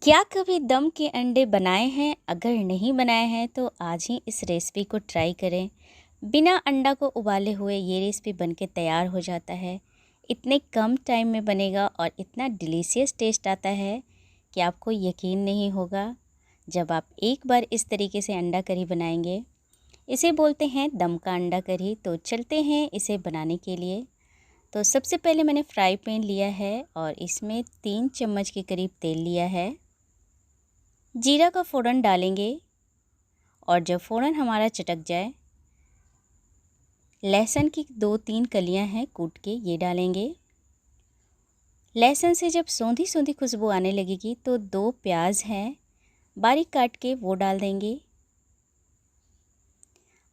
क्या कभी दम के अंडे बनाए हैं? अगर नहीं बनाए हैं तो आज ही इस रेसिपी को ट्राई करें। बिना अंडा को उबाले हुए ये रेसिपी बनके तैयार हो जाता है। इतने कम टाइम में बनेगा और इतना डिलीशियस टेस्ट आता है कि आपको यकीन नहीं होगा जब आप एक बार इस तरीके से अंडा करी बनाएंगे। इसे बोलते हैं दम का अंडा करी। तो चलते हैं इसे बनाने के लिए। तो सबसे पहले मैंने फ्राई पैन लिया है और इसमें 3 चम्मच के करीब तेल लिया है। जीरा का फ़ोड़न डालेंगे और जब फ़ोड़न हमारा चटक जाए, लहसुन की 2-3 कलियां हैं कूट के ये डालेंगे। लहसुन से जब सौंधी सौंधी खुशबू आने लगेगी तो 2 प्याज हैं बारीक काट के वो डाल देंगे।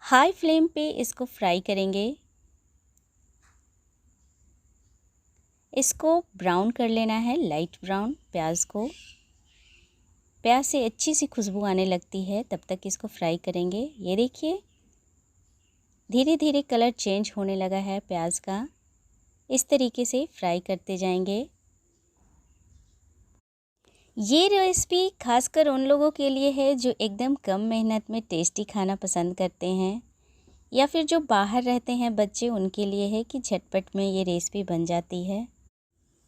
हाई फ्लेम पे इसको फ्राई करेंगे। इसको ब्राउन कर लेना है, लाइट ब्राउन प्याज को। प्याज से अच्छी सी खुशबू आने लगती है तब तक इसको फ्राई करेंगे। ये देखिए धीरे धीरे कलर चेंज होने लगा है प्याज का। इस तरीके से फ्राई करते जाएंगे। ये रेसिपी खासकर उन लोगों के लिए है जो एकदम कम मेहनत में टेस्टी खाना पसंद करते हैं, या फिर जो बाहर रहते हैं बच्चे, उनके लिए है कि झटपट में ये रेसिपी बन जाती है।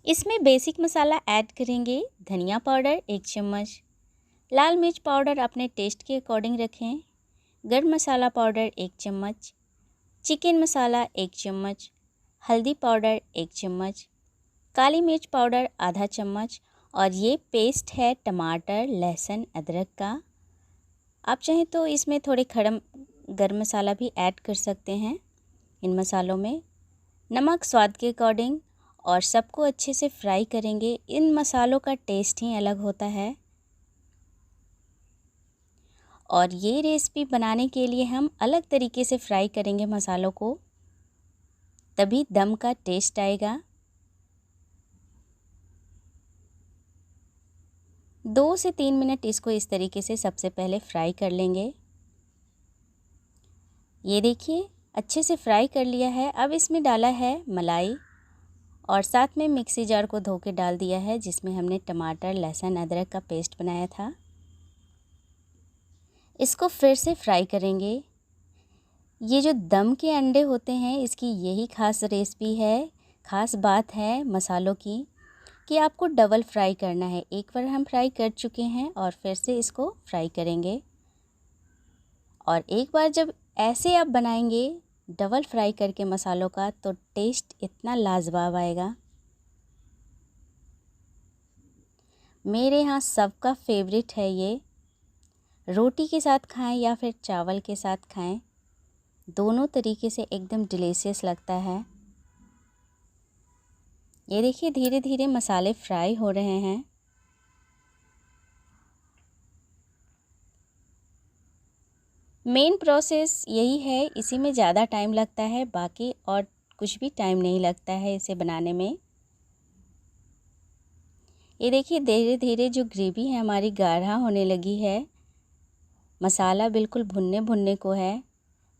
इसमें बेसिक मसाला ऐड करेंगे। धनिया पाउडर 1 चम्मच, लाल मिर्च पाउडर अपने टेस्ट के अकॉर्डिंग रखें, गरम मसाला पाउडर 1 चम्मच, चिकन मसाला 1 चम्मच, हल्दी पाउडर 1 चम्मच, काली मिर्च पाउडर आधा चम्मच। और ये पेस्ट है टमाटर लहसुन अदरक का। आप चाहें तो इसमें थोड़े खड़म गरम मसाला भी ऐड कर सकते हैं इन मसालों में। नमक स्वाद के अकॉर्डिंग। और सबको अच्छे से फ्राई करेंगे। इन मसालों का टेस्ट ही अलग होता है। और ये रेसिपी बनाने के लिए हम अलग तरीके से फ्राई करेंगे मसालों को, तभी दम का टेस्ट आएगा। 2 से 3 मिनट इसको इस तरीके से सबसे पहले फ्राई कर लेंगे। ये देखिए अच्छे से फ्राई कर लिया है। अब इसमें डाला है मलाई और साथ में मिक्सी जार को धो के डाल दिया है जिसमें हमने टमाटर लहसुन अदरक का पेस्ट बनाया था। इसको फिर से फ्राई करेंगे। ये जो दम के अंडे होते हैं इसकी यही खास रेसिपी है, खास बात है मसालों की, कि आपको डबल फ्राई करना है। एक बार हम फ्राई कर चुके हैं और फिर से इसको फ्राई करेंगे। और एक बार जब ऐसे आप बनाएंगे डबल फ्राई करके मसालों का, तो टेस्ट इतना लाजवाब आएगा। मेरे यहाँ सबका फेवरेट है ये। रोटी के साथ खाएं या फिर चावल के साथ खाएं, दोनों तरीके से एकदम डिलीशियस लगता है। ये देखिए धीरे धीरे मसाले फ्राई हो रहे हैं। मेन प्रोसेस यही है, इसी में ज़्यादा टाइम लगता है, बाकी और कुछ भी टाइम नहीं लगता है इसे बनाने में। ये देखिए धीरे धीरे जो ग्रेवी है हमारी गाढ़ा होने लगी है। मसाला बिल्कुल भुनने भुनने को है।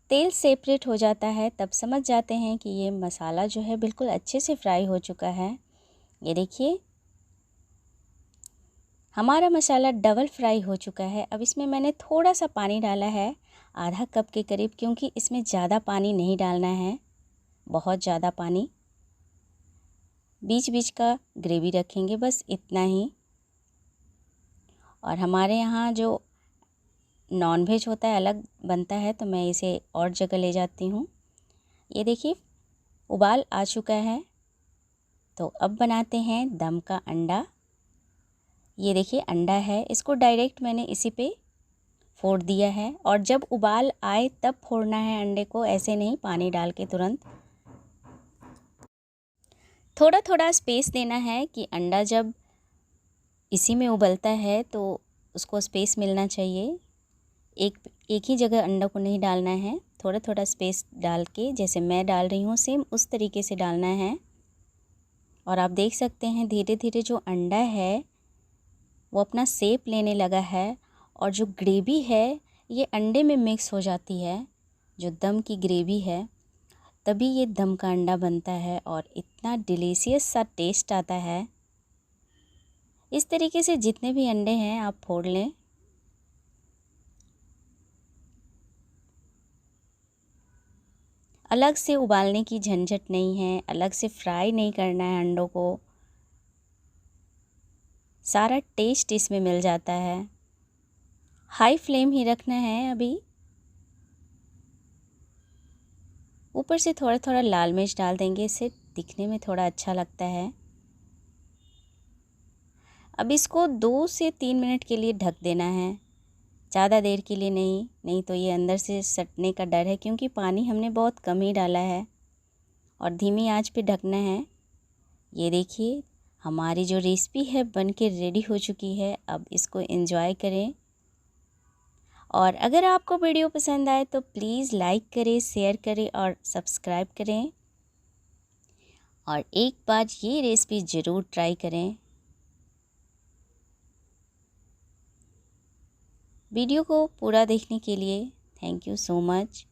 तेल सेपरेट हो जाता है तब समझ जाते हैं कि ये मसाला जो है बिल्कुल अच्छे से फ्राई हो चुका है। ये देखिए हमारा मसाला डबल फ्राई हो चुका है। अब इसमें मैंने थोड़ा सा पानी डाला है, आधा कप के करीब, क्योंकि इसमें ज़्यादा पानी नहीं डालना है, बहुत ज़्यादा पानी। बीच बीच का ग्रेवी रखेंगे, बस इतना ही। और हमारे यहाँ जो नॉनवेज होता है अलग बनता है, तो मैं इसे और जगह ले जाती हूँ। ये देखिए उबाल आ चुका है। तो अब बनाते हैं दम का अंडा। ये देखिए अंडा है, इसको डायरेक्ट मैंने इसी पे फोड़ दिया है। और जब उबाल आए तब फोड़ना है अंडे को, ऐसे नहीं पानी डाल के तुरंत। थोड़ा थोड़ा स्पेस देना है कि अंडा जब इसी में उबलता है तो उसको स्पेस मिलना चाहिए। एक ही जगह अंडा को नहीं डालना है, थोड़ा थोड़ा स्पेस डाल के, जैसे मैं डाल रही हूँ सेम उस तरीके से डालना है। और आप देख सकते हैं धीरे धीरे जो अंडा है वो अपना शेप लेने लगा है। और जो ग्रेवी है ये अंडे में मिक्स हो जाती है, जो दम की ग्रेवी है, तभी ये दम का अंडा बनता है और इतना डिलीशियस सा टेस्ट आता है। इस तरीके से जितने भी अंडे हैं आप फोड़ लें। अलग से उबालने की झंझट नहीं है, अलग से फ्राई नहीं करना है अंडों को, सारा टेस्ट इसमें मिल जाता है। हाई फ्लेम ही रखना है अभी। ऊपर से थोड़ा थोड़ा लाल मिर्च डाल देंगे, इससे दिखने में थोड़ा अच्छा लगता है। अब इसको 2 से 3 मिनट के लिए ढक देना है, ज़्यादा देर के लिए नहीं तो ये अंदर से सटने का डर है, क्योंकि पानी हमने बहुत कम ही डाला है। और धीमी आंच पे ढकना है। ये देखिए हमारी जो रेसिपी है बन के रेडी हो चुकी है। अब इसको एंजॉय करें। और अगर आपको वीडियो पसंद आए तो प्लीज़ लाइक करें, शेयर करें और सब्सक्राइब करें। और एक बार ये रेसिपी ज़रूर ट्राई करें। वीडियो को पूरा देखने के लिए थैंक यू सो मच।